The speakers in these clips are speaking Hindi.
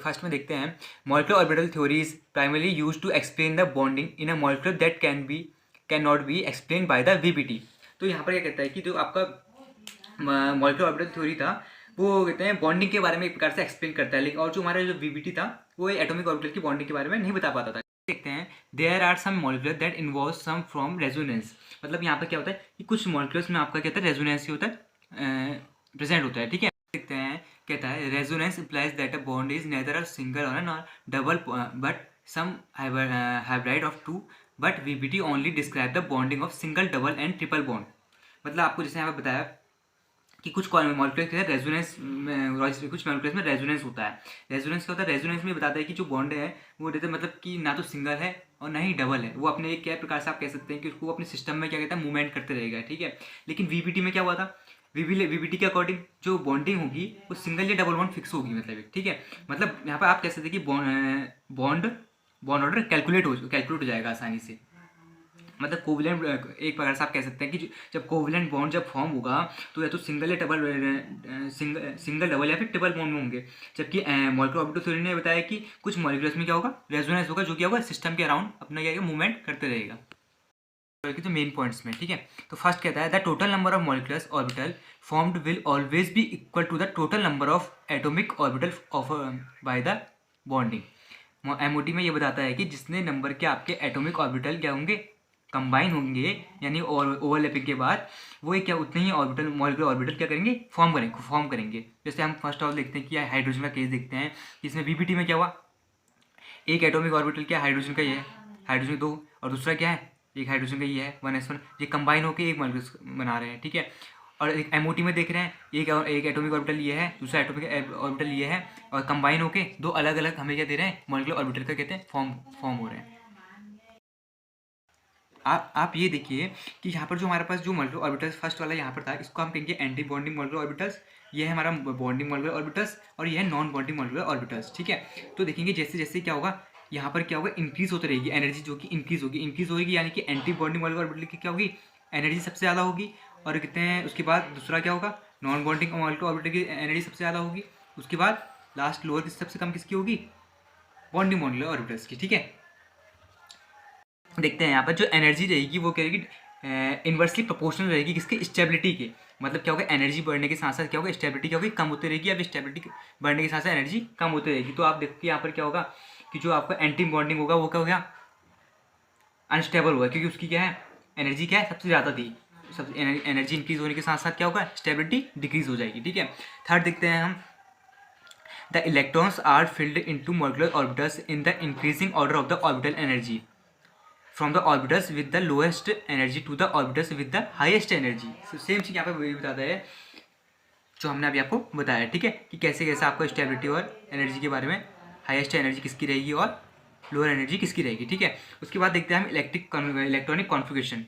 फर्स्ट में देखते हैं molecular orbital theory is primarily use to explain the bonding in a molecular that can not be explain by the VBT. तो यहाँ पर क्या कहता है कि जो आपका मॉलिक्यूलर ऑर्बिटल थ्योरी था वो कहते हैं बॉन्डिंग के बारे में एक प्रकार से एक्सप्लेन करता है, लेकिन और जो हमारा जो वीबीटी था वो एटॉमिक ऑर्बिटल की बॉन्डिंग के बारे में नहीं बता पाता था। देखते हैं there are some molecular that involve some from resonance. मतलब यहाँ पर क्या होता है कि कुछ मॉलिक्यूल्स में आपका कहता है रेजोनेंस ही होता है, प्रेजेंट होता है। ठीक है, देखते हैं कहता है resonance implies that a bond is neither a single और not double but some hybrid of two, but VBT only describe the bonding of single double and triple bond. मतलब आपको जैसे यहाँ पे बताया कि कुछ मॉलिक्यूल्स के रेजोनेंस में, कुछ मॉलिक्यूल्स में रेजोनेंस होता है। रेजोनेंस क्या होता है, रेजोनेंस में बताता है कि जो बॉन्ड है वो रहता है मतलब कि ना तो सिंगल है और ना ही डबल है, वो अपने एक क्या प्रकार से आप कह सकते हैं कि उसको अपने सिस्टम में क्या कहता है मूवमेंट करते रहेगा। ठीक है, लेकिन वीबीटी में क्या हुआ था, वीबीटी के अकॉर्डिंग जो बॉन्डिंग होगी वो सिंगल या डबल बॉन्ड फिक्स होगी। मतलब ठीक है, मतलब यहाँ पर आप कह सकते हैं कि बॉन्ड बॉन्ड ऑर्डर कैलकुलेट हो जाएगा आसानी से। मतलब कोवलेंट एक प्रकार से आप कह सकते हैं कि जब कोवलेंट बॉन्ड जब फॉर्म होगा तो या तो सिंगल या डबल सिंगल डबल या फिर ट्रिपल बॉन्ड में होंगे। जबकि मॉलिक्यूलर ऑर्बिटल थ्योरी ने बताया कि कुछ मॉलिक्यूल्स में क्या होगा, रेजोनेंस होगा, जो क्या होगा सिस्टम के अराउंड अपना क्या मूवमेंट करते रहेगा। तो मेन पॉइंट्स में ठीक है, तो फर्स्ट कहता है the total number of moleculars orbital formed will always be equal to the total number of atomic orbital of by the bonding. MOT में ये बताता है कि जितने नंबर के आपके एटॉमिक ऑर्बिटल क्या होंगे, कंबाइन होंगे, यानी ओवरलैपिंग के बाद वो क्या उतने ही ऑर्बिटल मॉलिक्यूलर ऑर्बिटल क्या करेंगे, फॉर्म करेंगे। जैसे हम फर्स्ट ऑफ देखते हैं कि हाइड्रोजन का केस देखते हैं, इसमें वीबीटी में क्या हुआ, एक एटॉमिक ऑर्बिटल क्या हाइड्रोजन का ही है, हाइड्रोजन दो, और दूसरा क्या है, एक हाइड्रोजन का ही है 1s1, ये कंबाइन होकर एक मॉलिक्यूल बना रहे हैं। ठीक है, और एक एमओटी में देख रहे हैं एक एटॉमिक ऑर्बिटल ये है, दूसरा एटॉमिक ऑर्बिटल ये है, और कंबाइन होके दो अलग अलग हमें क्या दे रहे हैं, मॉलिक्यूलर ऑर्बिटल का कहते हैं फॉर्म हो रहे हैं। आप ये देखिए कि यहाँ पर जो हमारे पास जो मॉलिक्यूलर ऑर्बिटल्स फर्स्ट वाला यहाँ पर था, इसको हम कहेंगे एंटी बॉन्डिंग मॉलिक्यूलर ऑर्बिटल्स, ये है हमारा बॉन्डिंग मॉलिक्यूलर ऑर्बिटल्स, और ये है नॉन बॉन्डिंग मॉलिक्यूलर ऑर्बिटल्स। ठीक है, तो देखेंगे जैसे जैसे क्या होगा, यहाँ पर क्या होगा, इंक्रीज होती रहेगी एनर्जी, जो कि इंक्रीज होगी, यानी कि एंटी बॉन्डिंग मॉलिक्यूलर ऑर्बिटल की क्या होगी, एनर्जी सबसे ज़्यादा होगी। और कहते हैं उसके बाद दूसरा क्या होगा, नॉन बॉन्डिंग मॉलिक्यूलर ऑर्बिटल की एनर्जी सबसे ज़्यादा होगी। उसके बाद लास्ट लोअर सबसे कम किसकी होगी, बॉन्डिंग मॉलिक्यूलर ऑर्बिटल्स की। ठीक है, देखते हैं यहाँ पर जो एनर्जी रहेगी वो क्या रहेगी, इन्वर्सली प्रोपोर्शनल रहेगी किसके, स्टेबिलिटी के। मतलब क्या होगा, एनर्जी बढ़ने के साथ साथ क्या होगा, स्टेबिलिटी क्या होगी, कम होती रहेगी। अब स्टेबिलिटी बढ़ने के साथ साथ एनर्जी कम होती रहेगी, तो आप देखिए यहाँ पर क्या होगा कि जो आपका एंटी बॉन्डिंग होगा वो क्या हो गया, अनस्टेबल होगा, क्योंकि उसकी क्या है, एनर्जी क्या है सबसे ज़्यादा थी। सब एनर्जी इंक्रीज होने के साथ साथ क्या होगा, स्टेबिलिटी डिक्रीज हो जाएगी। ठीक है, थर्ड देखते हैं हम, the electrons are filled into molecular orbitals in the increasing order of the orbital energy from the orbitals with the lowest energy to the orbitals with the highest energy. Same चीज़ यहाँ पे वही बताता है जो हमने अभी आपको बताया। ठीक है, कि कैसे कैसे आपको स्टेबिलिटी और एनर्जी के बारे में, हाईएस्ट एनर्जी किसकी रहेगी और लोअर एनर्जी किसकी रहेगी। ठीक है, उसके बाद देखते हैं हम इलेक्ट्रॉनिक कॉन्फ़िगरेशन।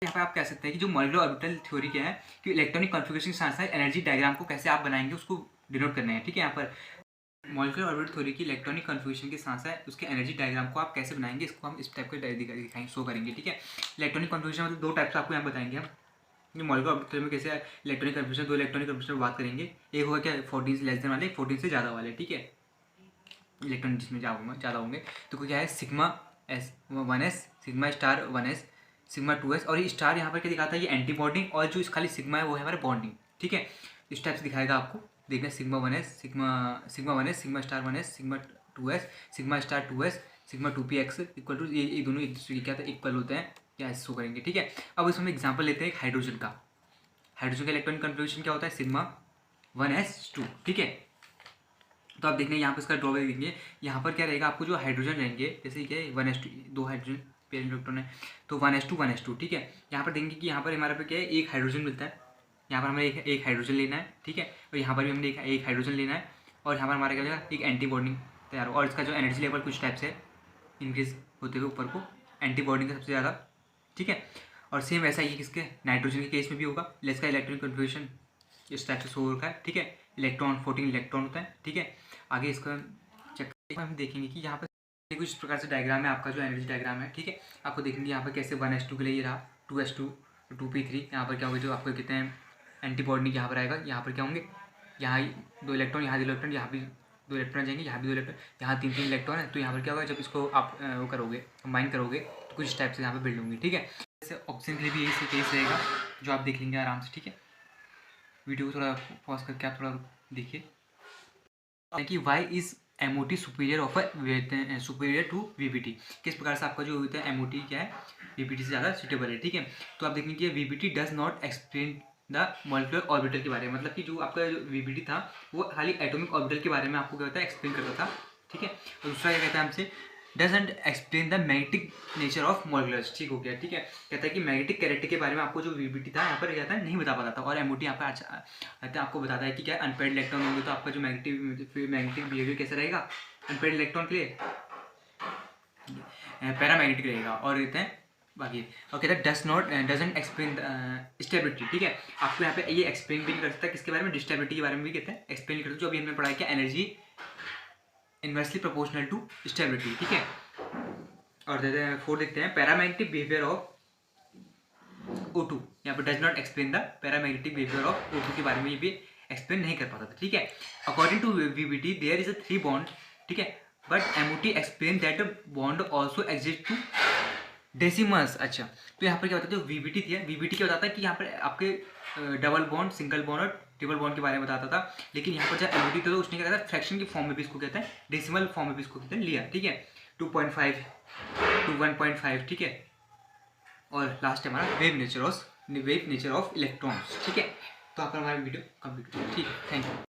यहाँ पर आप कह सकते हैं कि जो मॉलिक्यूलर ऑर्बिटल थ्योरी क्या है कि इलेक्ट्रॉनिक कॉन्फ़िगरेशन के साथ साथ एनर्जी डायग्राम को कैसे आप बनाएंगे उसको डिनोट करना है। ठीक है, यहाँ पर मॉलिक्यूलर ऑर्बिटल थ्योरी की इलेक्ट्रॉनिक कन्फिग्रेशन के साथ साथ उसके एनर्जी डायग्राम को आप कैसे बनाएंगे, इसको हम इस टाइप के दिखाएंगे, शो करेंगे। ठीक है, इलेक्ट्रॉनिक कन्फिग्रेशन मतलब दो टाइप्स आपको यहाँ बताएंगे हम, मॉलिक्यूलर ऑर्बिटल थ्योरी में कैसे इलेक्ट्रॉनिक कन्फिग्रेशन, दो इलेक्ट्रॉनिक कन्फिग्रेशन बात करेंगे। एक होगा क्या 14 से लेस देन वाले, 14 से ज़्यादा वाले। ठीक है, इलेक्ट्रॉनिक जिसमें ज़्यादा होंगे, तो क्या है sigma S 1s, sigma star 1s, sigma 2s, और ये स्टार यहाँ पर क्या दिखाता है, ये एंटी बॉन्डिंग, और जो खाली सिग्मा है वो है हमारा बॉन्डिंग। ठीक है, इस टाइप से दिखाएगा आपको, देखना sigma 1s, sigma 1s, sigma star 1s, sigma 2s, sigma star 2s, sigma 2px equal to, ये दोनों एक दूसरे के क्या इक्वल होते हैं, क्या शो करेंगे। ठीक है, अब इसमें एग्जाम्पल लेते हैं हाइड्रोजन का। हाइड्रोजन का इलेक्ट्रॉनिक कन्फिग्रेशन क्या होता है, सिग्मा 1s2। ठीक है, तो आप देखना यहाँ पर इसका ड्रॉबैक देखेंगे, यहाँ पर क्या रहेगा, आपको जो हाइड्रोजन रहेंगे, जैसे क्या 1s2, दो हाइड्रोजन पेयर इलेक्ट्रॉन है, तो 1s2 ठीक है, यहाँ पर देखेंगे कि यहाँ पर हमारे पे क्या है, एक हाइड्रोजन मिलता है, यहाँ पर हमें एक हाइड्रोजन लेना है। ठीक है, और यहाँ पर भी हमने एक हाइड्रोजन लेना है, और यहाँ पर हमारा क्या होगा, एक एंटी बॉन्डिंग तैयार हो, और इसका जो एनर्जी लेवल कुछ टाइप से इंक्रीज होते हुए ऊपर को, एंटी बॉन्डिंग का सबसे ज़्यादा। ठीक है, और सेम ऐसा ही किसके, नाइट्रोजन के केस में भी होगा, लेस का इलेक्ट्रॉनिक कन्फिग्रेशन इस टाइप से शो रखा है। ठीक है, इलेक्ट्रॉन 14 इलेक्ट्रॉन होता है। ठीक है, आगे इसका चेक हम देखेंगे कि यहाँ पर कुछ प्रकार से डायग्राम है, आपका जो एनर्जी डायग्राम है। ठीक है, आपको देखेंगे यहाँ पर कैसे 1s2 के लिए ये रहा, 2s2, 2p3, यहाँ पर क्या होगा, जो आपको कहते हैं एंटी बॉन्डिंग यहाँ पर आएगा, यहाँ पर क्या होंगे, यहाँ दो इलेक्ट्रॉन, यहाँ दो इलेक्ट्रॉन, यहाँ भी 2 इलेक्ट्रॉन जाएंगे, यहाँ भी 2 इलेक्ट्रॉन, यहाँ 3 इलेक्ट्रॉन है। तो यहाँ पर क्या होगा, जब इसको आप वो करोगे, कंबाइन करोगे, तो कुछ टाइप से यहाँ पर बिल्ड होंगी, ठीक है। जैसे ऑक्सीजन के लिए भी यही केस रहेगा, जो आप देख लेंगे आराम से, ठीक है। वीडियो को थोड़ा पॉज करके आप थोड़ा देखिए कि why is MOT superior of superior to VBT। किस प्रकार से आपका जो होता है MOT क्या है, VBT से ज़्यादा सुटेबल है, ठीक है। तो आप देखेंगे कि VBT does not explain the molecular orbital के बारे में, मतलब कि जो आपका जो VBT था वो खाली एटॉमिक ऑर्बिटल के बारे में आपको क्या होता है एक्सप्लेन करता था, ठीक है। और दूसरा क्या कहता है हमसे, doesn't explain the magnetic nature of moleculars, ठीक हो गया, ठीक है। कहता है कि मैग्नेटिक कैरेक्टर के बारे में आपको जो VBT था यहाँ पर क्या था नहीं बता पाता था, और MOT यहाँ पर अच्छा आपको बताता है कि क्या अनपेयर्ड इलेक्ट्रॉन होंगे तो आपका जो मैग्नेटिक बिहेवियर कैसा रहेगा अनपेयर्ड इलेक्ट्रॉन के लिए पैरामैग्नेटिक रहेगा। और कहते हैं बाकी, और कहता है डजंट एक्सप्लेन स्टेबिलिटी, ठीक है। आपको यहाँ पे ये एक्सप्लेन भी नहीं कर सकता किसके बारे में, डिस्टेबिलिटी के बारे में भी कहते हैं एक्सप्लेन करते हैं, जो अभी हमने पढ़ा है क्या, energy inversely proportional to stability, ठीक है। और देते हैं 4 देखते हैं, पैरामैग्नेटिक बिहेवियर ऑफ O2, यहाँ पर does not explain the paramagnetic behaviour of O2 के बारे में ये भी एक्सप्लेन नहीं कर पाता था, ठीक है। According to VBT there is a 3 bond, ठीक है, but MOT explain that bond also exist to decimals. अच्छा, तो यहाँ पर क्या बताता है, जो VBT थी, VBT क्या बताता है कि यहाँ पर आपके डबल बॉन्ड, सिंगल बॉन्ड और ट्रिपल बॉन्ड के बारे में बताता था, लेकिन यहाँ पर जब MOT था तो उसने क्या कहता है फ्रैक्शन की फॉर्म में भी इसको कहते हैं, डेसिमल फॉर्म में भी इसको कहते हैं लिया, ठीक है। 2.5 to 1.5, ठीक है। और लास्ट है हमारा वेव नेचर ऑफ इलेक्ट्रॉन्स, ठीक है। तो आप हमारा वीडियो कंप्लीट हो, ठीक है। Thank you.